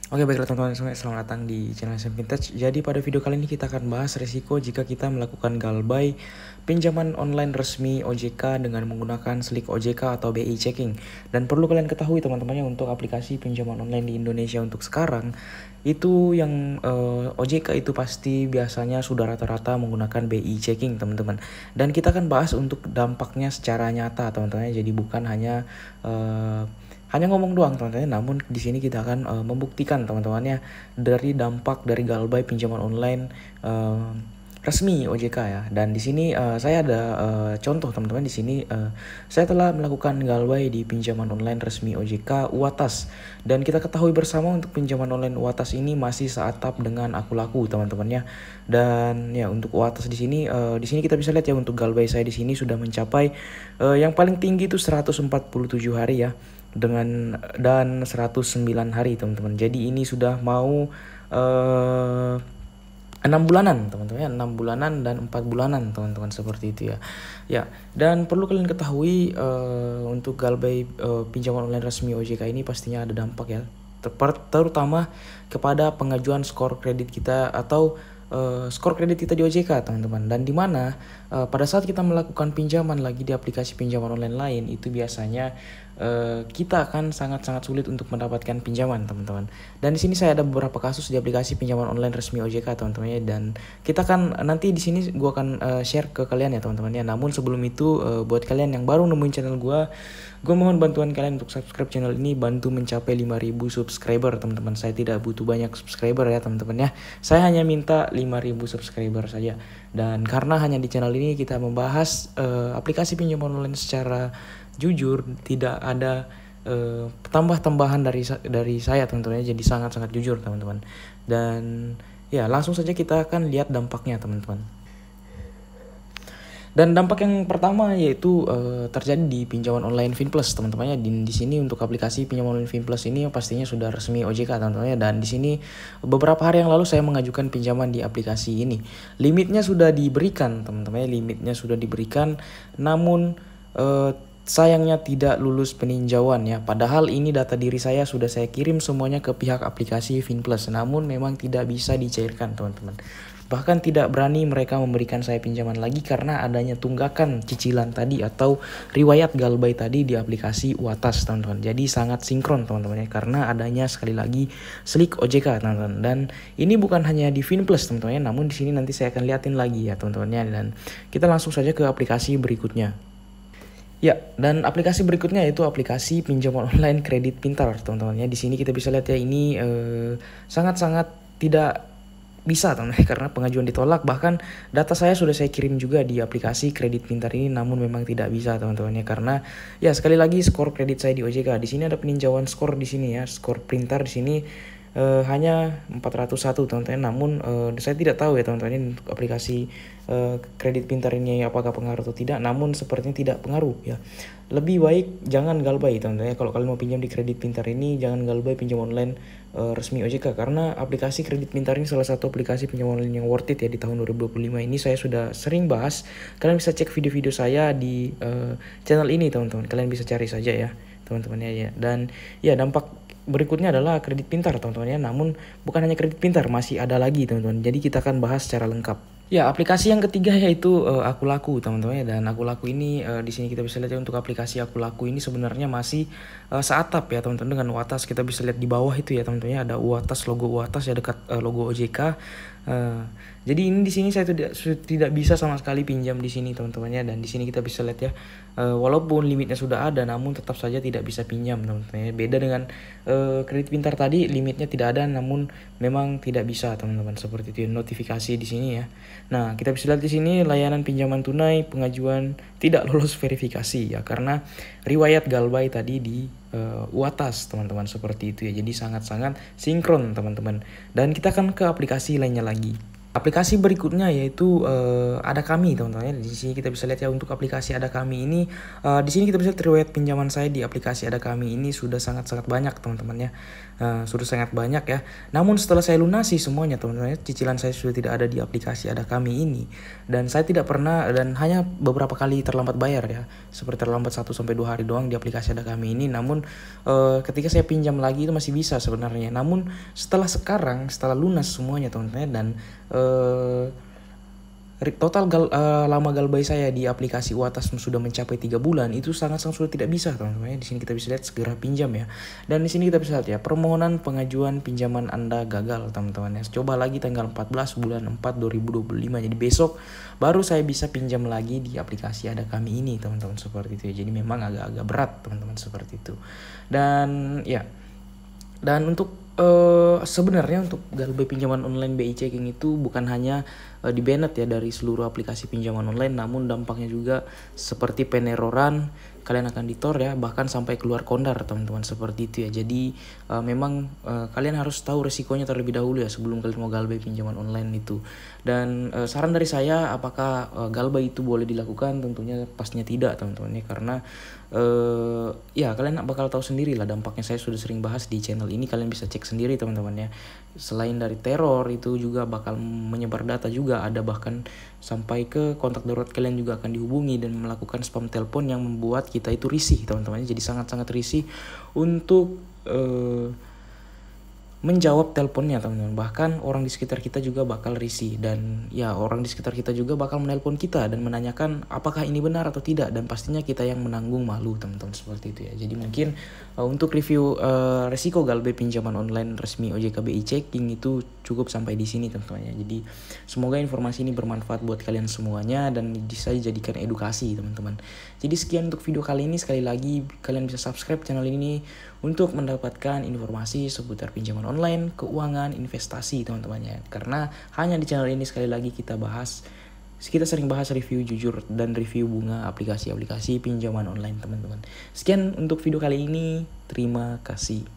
Oke, baiklah teman-teman semua, selamat datang di channel SM Vintage. Jadi pada video kali ini kita akan bahas resiko jika kita melakukan galbay pinjaman online resmi OJK dengan menggunakan slik OJK atau BI checking. Dan perlu kalian ketahui teman-temannya, untuk aplikasi pinjaman online di Indonesia untuk sekarang itu yang OJK itu pasti biasanya sudah rata-rata menggunakan BI checking teman-teman. Dan kita akan bahas untuk dampaknya secara nyata teman-teman. Jadi bukan hanya ngomong doang teman-teman, namun di sini kita akan membuktikan teman-temannya dari dampak dari galbay pinjaman online resmi OJK ya. Dan di sini saya ada contoh teman-teman. Di sini saya telah melakukan galbay di pinjaman online resmi OJK Uatas, dan kita ketahui bersama untuk pinjaman online Uatas ini masih seatap dengan Aku Laku teman-temannya. Dan ya, untuk Uatas di sini kita bisa lihat ya, untuk galbay saya di sini sudah mencapai yang paling tinggi itu 147 hari ya, dan 109 hari teman-teman. Jadi ini sudah mau 6 bulanan teman-teman ya, 6 bulanan dan 4 bulanan teman-teman, seperti itu ya. Ya, dan perlu kalian ketahui untuk galbay pinjaman online resmi OJK ini pastinya ada dampak ya, terutama kepada pengajuan skor kredit kita atau skor kredit kita di OJK teman-teman. Dan dimana pada saat kita melakukan pinjaman lagi di aplikasi pinjaman online lain, itu biasanya kita akan sangat-sangat sulit untuk mendapatkan pinjaman teman-teman. Dan di sini saya ada beberapa kasus di aplikasi pinjaman online resmi OJK teman-teman ya, dan kita kan nanti di sini gua akan share ke kalian ya teman-teman ya. Namun sebelum itu buat kalian yang baru nemuin channel gua mohon bantuan kalian untuk subscribe channel ini, bantu mencapai 5.000 subscriber teman-teman. Saya tidak butuh banyak subscriber ya teman-teman ya. Saya hanya minta 5.000 subscriber saja. Dan karena hanya di channel ini kita membahas aplikasi pinjaman online secara jujur, tidak ada tambah-tambahan dari saya teman-teman ya. Jadi sangat-sangat jujur teman-teman. Dan ya, langsung saja kita akan lihat dampaknya teman-teman. Dan dampak yang pertama yaitu terjadi di pinjaman online Finplus teman-teman ya. Di sini untuk aplikasi pinjaman online Finplus ini pastinya sudah resmi OJK teman-teman ya. Dan di sini beberapa hari yang lalu saya mengajukan pinjaman di aplikasi ini. Limitnya sudah diberikan teman-teman ya, limitnya sudah diberikan, namun sayangnya tidak lulus peninjauan ya. Padahal ini data diri saya sudah saya kirim semuanya ke pihak aplikasi Finplus, namun memang tidak bisa dicairkan teman-teman. Bahkan tidak berani mereka memberikan saya pinjaman lagi karena adanya tunggakan cicilan tadi atau riwayat galbay tadi di aplikasi Uatas teman-teman. Jadi sangat sinkron teman-teman ya, karena adanya sekali lagi slik OJK teman-teman. Dan ini bukan hanya di Finplus teman-teman ya, namun di sini nanti saya akan liatin lagi ya teman-teman ya. Dan kita langsung saja ke aplikasi berikutnya. Ya, dan aplikasi berikutnya yaitu aplikasi pinjaman online kredit pintar teman-teman ya. Di sini kita bisa lihat ya, ini sangat-sangat tidak bisa teman-teman karena pengajuan ditolak. Bahkan data saya sudah saya kirim juga di aplikasi kredit pintar ini, namun memang tidak bisa teman-teman ya, karena ya sekali lagi skor kredit saya di OJK. Di sini ada peninjauan skor di sini ya, skor pintar di sini hanya 401 teman-teman. Namun saya tidak tahu ya teman-teman, ini untuk aplikasi kredit pintar ini apakah pengaruh atau tidak, namun sepertinya tidak pengaruh ya. Lebih baik jangan galbay teman-teman ya. Kalau kalian mau pinjam di kredit pintar ini, jangan galbay pinjam online resmi OJK, karena aplikasi kredit pintar ini salah satu aplikasi pinjam online yang worth it ya di tahun 2025 ini. Saya sudah sering bahas, kalian bisa cek video-video saya di channel ini teman-teman. Kalian bisa cari saja ya teman-teman ya. Dan ya, dampak berikutnya adalah kredit pintar teman-teman ya. Namun bukan hanya kredit pintar, masih ada lagi teman-teman. Jadi kita akan bahas secara lengkap. Ya, aplikasi yang ketiga yaitu Aku Laku teman-teman ya. Dan Aku Laku ini di sini kita bisa lihat ya, untuk aplikasi Aku Laku ini sebenarnya masih seatap ya teman-teman dengan Uatas. Kita bisa lihat di bawah itu ya teman-teman ya, ada Uatas, logo Uatas ya, dekat logo OJK. Jadi ini di sini saya tidak bisa sama sekali pinjam di sini teman-teman ya. Dan di sini kita bisa lihat ya, walaupun limitnya sudah ada, namun tetap saja tidak bisa pinjam teman-teman ya. Beda dengan kredit pintar tadi, limitnya tidak ada namun memang tidak bisa teman-teman, seperti itu ya, notifikasi di sini ya. Nah, kita bisa lihat di sini layanan pinjaman tunai pengajuan tidak lolos verifikasi ya, karena riwayat galbay tadi di Uatas teman-teman, seperti itu ya. Jadi sangat-sangat sinkron teman-teman. Dan kita akan ke aplikasi lainnya lagi. Aplikasi berikutnya yaitu Ada Kami, teman-teman ya. Di sini kita bisa lihat ya, untuk aplikasi Ada Kami ini di sini kita bisa lihat riwayat pinjaman saya di aplikasi Ada Kami ini sudah sangat-sangat banyak, teman-teman ya. Sudah sangat banyak ya. Namun setelah saya lunasi semuanya, teman-teman ya, cicilan saya sudah tidak ada di aplikasi Ada Kami ini, dan saya tidak pernah, dan hanya beberapa kali terlambat bayar ya. Seperti terlambat 1 sampai 2 hari doang di aplikasi Ada Kami ini. Namun ketika saya pinjam lagi itu masih bisa sebenarnya. Namun setelah lunas semuanya, teman-teman ya, dan total lama galbay saya di aplikasi Uatas sudah mencapai 3 bulan, itu sangat-sangat sudah tidak bisa, teman-teman ya. Di sini kita bisa lihat segera pinjam ya. Dan di sini kita bisa lihat ya, permohonan pengajuan pinjaman Anda gagal, teman-teman ya. Coba lagi tanggal 14 bulan 4 2025. Jadi besok baru saya bisa pinjam lagi di aplikasi Ada Kami ini, teman-teman, seperti itu ya. Jadi memang agak-agak berat, teman-teman, seperti itu. Dan ya, dan untuk sebenarnya untuk galbay pinjaman online BI Checking itu bukan hanya di-banned ya dari seluruh aplikasi pinjaman online, namun dampaknya juga seperti peneroran, kalian akan ditor ya, bahkan sampai keluar kondar, teman-teman, seperti itu ya. Jadi memang kalian harus tahu resikonya terlebih dahulu ya sebelum kalian mau galbay pinjaman online itu. Dan saran dari saya, apakah galbay itu boleh dilakukan? Tentunya pastinya tidak, teman-teman ya, karena ya kalian bakal tahu sendiri lah dampaknya. Saya sudah sering bahas di channel ini, kalian bisa cek sendiri, teman-teman ya. Selain dari teror, itu juga bakal menyebar data juga, ada bahkan sampai ke kontak darurat kalian juga akan dihubungi dan melakukan spam telepon yang membuat kita itu risih, teman-teman. Jadi sangat-sangat risih untuk menjawab teleponnya, teman-teman. Bahkan orang di sekitar kita juga bakal risih, dan ya orang di sekitar kita juga bakal menelpon kita dan menanyakan apakah ini benar atau tidak, dan pastinya kita yang menanggung malu, teman-teman, seperti itu ya. Jadi mungkin untuk review resiko galbay pinjaman online resmi OJK BI Checking itu cukup sampai di sini, teman-teman ya. Jadi semoga informasi ini bermanfaat buat kalian semuanya dan bisa dijadikan edukasi, teman-teman. Jadi sekian untuk video kali ini. Sekali lagi kalian bisa subscribe channel ini untuk mendapatkan informasi seputar pinjaman online, keuangan, investasi, teman-teman ya. Karena hanya di channel ini sekali lagi kita sering bahas review jujur dan review bunga aplikasi-aplikasi pinjaman online, teman-teman. Sekian untuk video kali ini. Terima kasih.